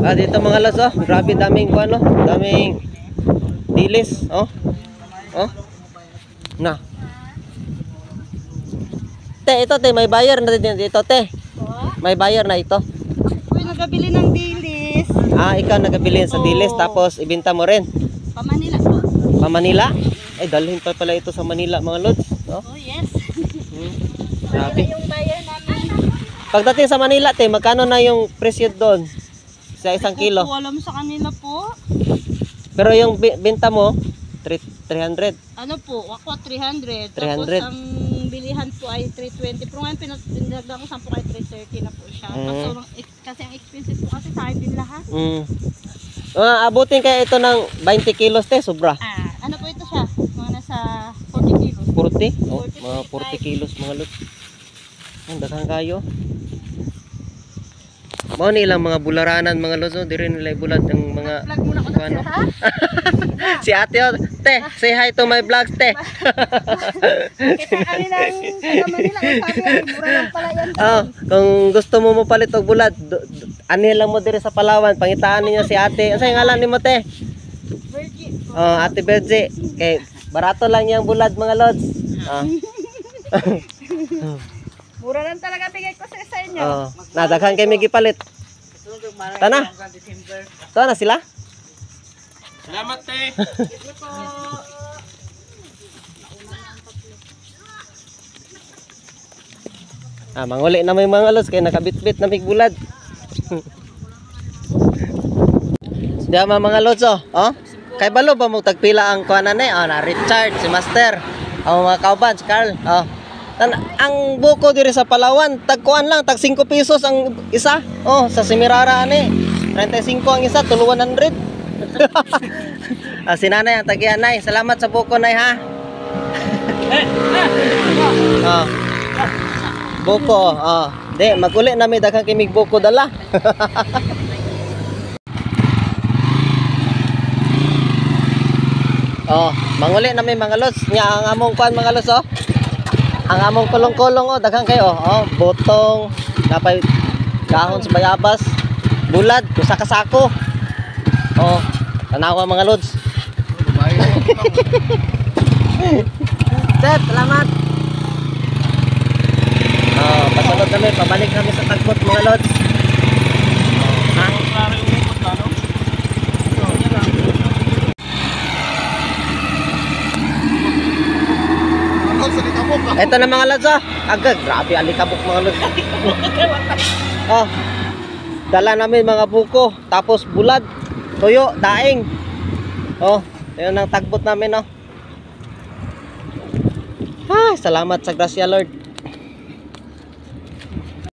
Dito mga lods, oh. Grabe daming ano, daming dilis, oh. Oh. Na. Te, ito te, may buyer na din dito, te. May buyer na ito. Uy, nagabili ng dilis. Ikaw nagabili sa dilis tapos ibenta mo rin. Pa Manila po. Pa Manila? Ay, dalhin pa pala ito sa Manila mga lods. Oh, yes. Grabe. Yung buyer namin. Pagdating sa Manila, te, magkano na yung presyo doon? Sa 1 kilo? Alam sa kanila po. Pero yung benta mo, 300. Ano po, ako 300. 300. Tapos ang bilihan po ay 320. Pero ngayon pinagdagdag ko 10 po ay 330 na po siya. Kasi ang expensive po kasi sa akin din lahat. Abutin kaya ito ng 20 kilos, te, sobra. Ano po ito siya? Mga nasa 40 kilos. 40? Oh, 40, mga 40 kilos mga lods. Ang daghang kayo. Mao ni ilang mga bularanan mga lods, di rin nila bulad ng mga Vlog muna ko na ano? ha? Si ate, oh, te, say hi to my vlogs, te. Kita kami ng taga Manila. Sabi ay mura lang pala yan. Kung gusto mo mapalit og bulad, ani lang mo diri sa Palawan, pangitaan niyo si ate. Ano ngalan nimo, te? Virgin. Ate Virgie. Kay barato lang yung bulad mga lods. Mura lang talaga bigay ko sa inyo. Nadaghan kay may gipalit. Tana. Tana sila? Salamat, te. Manguli na may mga lods kay nakabitbit na may bulad. Diya mga lods, oh. Kay balo ba mo tagpila ang kuanan ni? Na Richard, si Master. Ang mga kauban, si Carl. Ang buko diri sa Palawan, tagkuan lang, tag 5 pesos ang isa. Sa Semirara ani, 35 ang isa, tulo 100. Si nanay ang tagihan, nay. Salamat sa buko, nay, ha. Buko, di, maguli na may daghang kimig buko dala. Manguli na may mga lods. Nya ang among kuan mga lods, ang among kulong-kulong, daghang kayo, botong, napay dahon sa bayabas, bulad, usa ka sako. Tanawa mga lods. Sir, salamat. Pasunod kami, pabalik kami sa tagbot mga lods. Ito na mga lods, agad, grabe alikabok mga lods. Dala namin mga buko, tapos bulad, tuyo, daing. Yun ang tagbot namin, salamat sa grasya Lord.